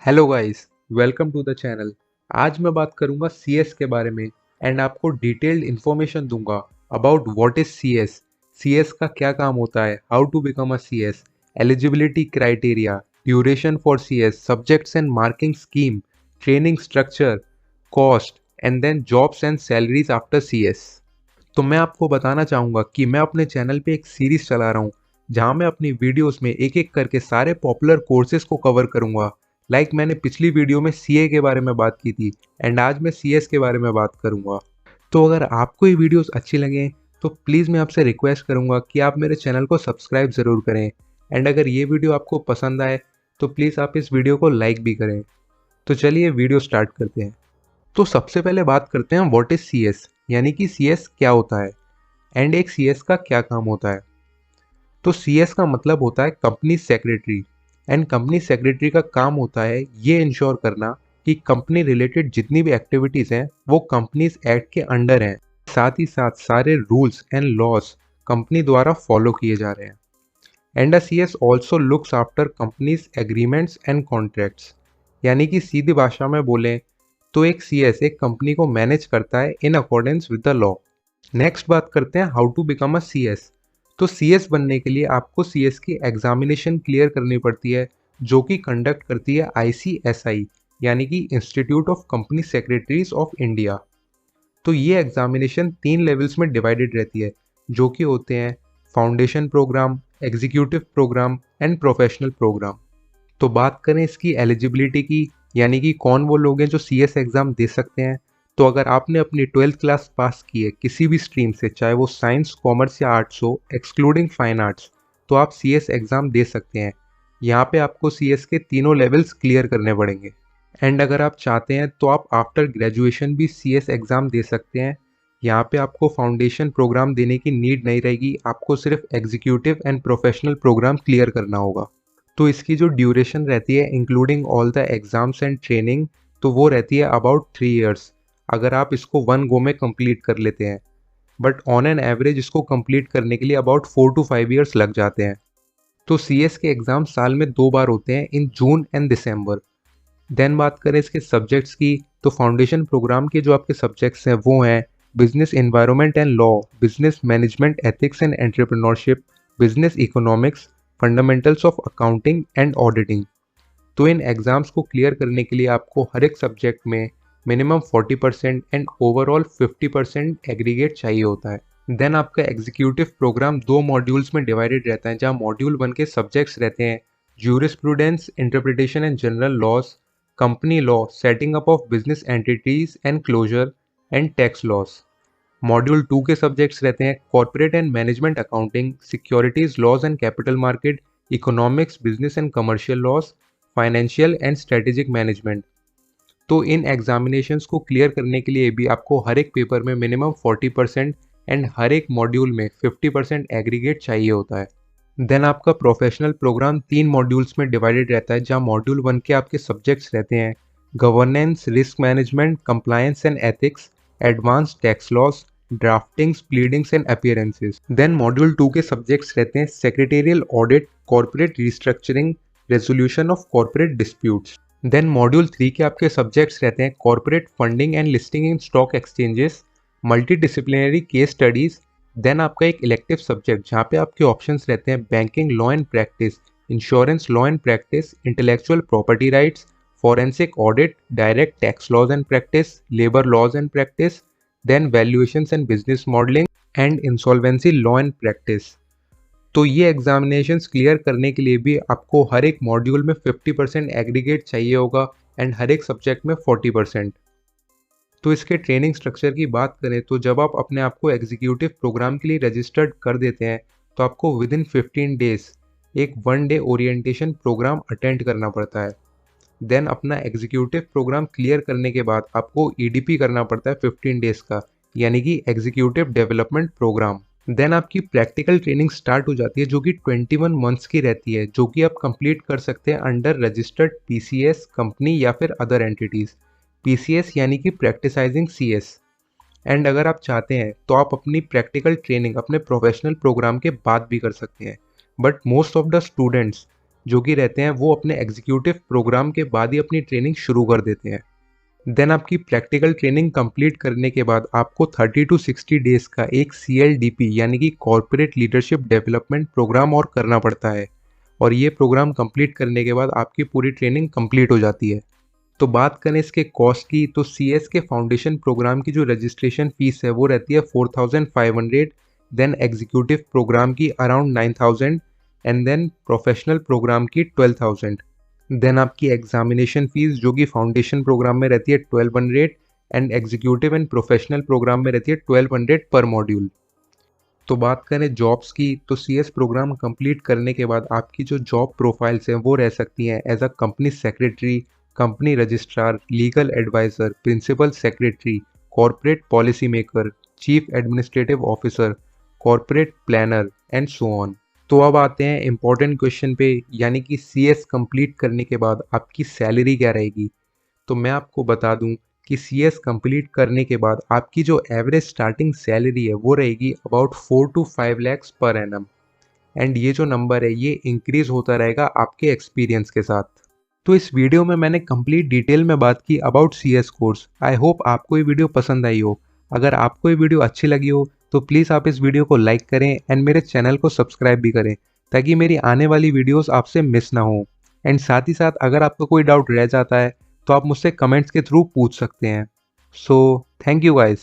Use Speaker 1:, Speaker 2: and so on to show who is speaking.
Speaker 1: Hello guys, welcome to the channel. आज मैं बात करूंगा सीएस के बारे में एंड आपको डिटेल्ड इन्फॉर्मेशन दूंगा about what is CS. CS का क्या काम होता है, how to become a CS, eligibility criteria, duration for CS, subjects and marking scheme, training structure, cost and then jobs and salaries after CS. तो मैं आपको बताना चाहूँगा कि मैं अपने चैनल पे एक सीरीज चला रहा हूँ जहाँ मैं अपनी वीडियोस में एक एक करके सारे पॉपुलर कोर्सेज को कवर करूँगा। मैंने पिछली वीडियो में सीए के बारे में बात की थी एंड आज मैं सीएस के बारे में बात करूँगा। तो अगर आपको ये वीडियोस अच्छी लगें तो प्लीज़ मैं आपसे रिक्वेस्ट करूँगा कि आप मेरे चैनल को सब्सक्राइब ज़रूर करें एंड अगर ये वीडियो आपको पसंद आए तो प्लीज़ आप इस वीडियो को लाइक भी करें। तो चलिए वीडियो स्टार्ट करते हैं। तो सबसे पहले बात करते हैं व्हाट इज सीएस, यानी कि सीएस क्या होता है एंड एक सीएस का क्या काम होता है। तो सीएस का मतलब होता है company secretary and company secretary का काम होता है ये इंश्योर करना कि कंपनी रिलेटेड जितनी भी एक्टिविटीज़ हैं वो कंपनीज एक्ट के अंडर हैं, साथ ही साथ सारे रूल्स एंड लॉज कंपनी द्वारा फॉलो किए जा रहे हैं। And a CS also looks after companies agreements and contracts, यानी कि सीधी भाषा में बोलें तो एक सीएस एक कंपनी को मैनेज करता है in accordance with the law. Next बात करते हैं how to become a CS. तो सीएस बनने के लिए आपको सीएस की एग्जामिनेशन क्लियर करनी पड़ती है जो कि कंडक्ट करती है आईसीएसआई, यानी कि institute of company secretaries of India. तो ये एग्जामिनेशन 3 लेवल्स में डिवाइडेड रहती है जो कि होते हैं foundation program, executive program and professional program. तो बात करें इसकी एलिजिबिलिटी की, यानी कि कौन वो लोग हैं जो सीएस एग्ज़ाम दे सकते हैं। तो अगर आपने अपनी 12th क्लास पास की है किसी भी स्ट्रीम से, चाहे वो साइंस, कॉमर्स या आर्ट्स हो, एक्सक्लूडिंग फाइन आर्ट्स, तो आप सीएस एग्ज़ाम दे सकते हैं। यहाँ पे आपको सीएस के तीनों लेवल्स क्लियर करने पड़ेंगे एंड अगर आप चाहते हैं तो आप आफ्टर ग्रेजुएशन भी सीएस एग्ज़ाम दे सकते हैं। यहाँ पे आपको फाउंडेशन प्रोग्राम देने की नीड नहीं रहेगी, आपको सिर्फ executive and professional program clear करना होगा। तो इसकी जो ड्यूरेशन रहती है including all the exams and training, तो वो रहती है अबाउट 3 इयर्स अगर आप इसको वन गो में कंप्लीट कर लेते हैं। बट ऑन एन एवरेज इसको कंप्लीट करने के लिए अबाउट 4 to 5 इयर्स लग जाते हैं। तो सीएस के एग्ज़ाम साल में 2 बार होते हैं, इन जून एंड दिसंबर। देन बात करें इसके सब्जेक्ट्स की, तो फाउंडेशन प्रोग्राम के जो आपके सब्जेक्ट्स हैं वो हैं business environment and law, business management ethics and entrepreneurship, business economics, fundamentals of accounting and auditing. तो इन एग्ज़ाम्स को क्लियर करने के लिए आपको हर एक सब्जेक्ट में मिनिमम 40% एंड ओवरऑल 50% एग्रीगेट चाहिए होता है। देन आपका एग्जीक्यूटिव प्रोग्राम 2 मॉड्यूल्स में डिवाइडेड रहता है, जहाँ मॉड्यूल 1 के सब्जेक्ट्स रहते हैं jurisprudence, interpretation and general laws, company law, setting up of business entities and closure and tax laws. Module 2 के सब्जेक्ट्स रहते हैं corporate and management accounting, securities laws and capital market, economics, business and commercial laws, financial and strategic management. तो इन examinations को clear करने के लिए भी आपको हर एक पेपर में मिनिमम 40% एंड हर एक मॉड्यूल में 50% एग्रीगेट चाहिए होता है। देन आपका प्रोफेशनल प्रोग्राम 3 मॉड्यूल्स में डिवाइडेड रहता है, जहाँ मॉड्यूल 1 के आपके सब्जेक्ट्स रहते हैं governance, risk management, compliance and ethics, advance tax laws, draftings, pleadings and appearances. Then module 2 के सब्जेक्ट्स रहते हैं secretarial audit, corporate restructuring, resolution of corporate disputes. Then module 3 के आपके सब्जेक्ट्स रहते हैं corporate funding and listing in stock exchanges, multi disciplinary case studies. Then आपका एक elective subject जहाँ पे आपके ऑप्शंस रहते हैं banking law and practice, insurance law and practice, intellectual property rights, forensic audit, direct tax laws and practice, labour laws and practice, then valuations and business modelling and insolvency law and practice. तो ये examinations clear करने के लिए भी आपको हर एक module में 50% aggregate चाहिए होगा एंड हर एक सब्जेक्ट में 40%। तो इसके ट्रेनिंग स्ट्रक्चर की बात करें तो जब आप अपने आप को एग्जीक्यूटिव प्रोग्राम के लिए रजिस्टर्ड कर देते हैं तो आपको विद इन 15 डेज एक 1 डे ओरिएंटेशन प्रोग्राम अटेंड करना पड़ता है। देन अपना एग्जीक्यूटिव प्रोग्राम क्लियर करने के बाद आपको ईडीपी करना पड़ता है 15 डेज का, यानी कि एग्जीक्यूटिव डेवलपमेंट प्रोग्राम। देन आपकी प्रैक्टिकल ट्रेनिंग स्टार्ट हो जाती है जो कि 21 मंथ्स की रहती है, जो कि आप कंप्लीट कर सकते हैं अंडर रजिस्टर्ड पीसीएस कंपनी या फिर अदर एंटिटीज़। पीसीएस यानी कि प्रैक्टिसाइजिंग सीएस। एंड अगर आप चाहते हैं तो आप अपनी प्रैक्टिकल ट्रेनिंग अपने प्रोफेशनल प्रोग्राम के बाद भी कर सकते हैं। But most of the students जो कि रहते हैं वो अपने एग्जीक्यूटिव प्रोग्राम के बाद ही अपनी ट्रेनिंग शुरू कर देते हैं। देन आपकी प्रैक्टिकल ट्रेनिंग कंप्लीट करने के बाद आपको 30 टू 60 डेज का एक CLDP यानी कि कॉर्पोरेट लीडरशिप डेवलपमेंट प्रोग्राम और करना पड़ता है, और ये प्रोग्राम कंप्लीट करने के बाद आपकी पूरी ट्रेनिंग कंप्लीट हो जाती है। तो बात करें इसके कॉस्ट की, तो CS के फाउंडेशन प्रोग्राम की जो रजिस्ट्रेशन फीस है वो रहती है 4500, देन एग्जीक्यूटिव प्रोग्राम की around 9000, and then professional programme की 12000। देन आपकी एग्जामिनेशन फीस जो कि फाउंडेशन प्रोग्राम में रहती है 1200, and executive and professional programme में रहती है 1200 पर मॉड्यूल। तो बात करें जॉब्स की, तो CS प्रोग्राम कंप्लीट करने के बाद आपकी जो जॉब प्रोफाइल्स हैं वो रह सकती हैं as a company secretary, company registrar, legal adviser, principal secretary, corporate policy maker, chief administrative officer, corporate planner and so on. तो अब आते हैं इम्पोर्टेंट क्वेश्चन पे, यानी कि CS कंप्लीट करने के बाद आपकी सैलरी क्या रहेगी। तो मैं आपको बता दूं कि CS कंप्लीट करने के बाद आपकी जो एवरेज स्टार्टिंग सैलरी है वो रहेगी about 4 to 5 lakhs per annum, and ये जो नंबर है ये इंक्रीज होता रहेगा आपके एक्सपीरियंस के साथ। तो इस वीडियो में मैंने कंप्लीट डिटेल में बात की about CS course. I hope आपको ये वीडियो पसंद आई हो। अगर आपको ये वीडियो अच्छी लगी हो तो प्लीज़ आप इस वीडियो को लाइक करें एंड मेरे चैनल को सब्सक्राइब भी करें, ताकि मेरी आने वाली वीडियोस आपसे मिस ना हो। एंड साथ ही साथ अगर आपको कोई डाउट रह जाता है तो आप मुझसे कमेंट्स के थ्रू पूछ सकते हैं। So thank you guys.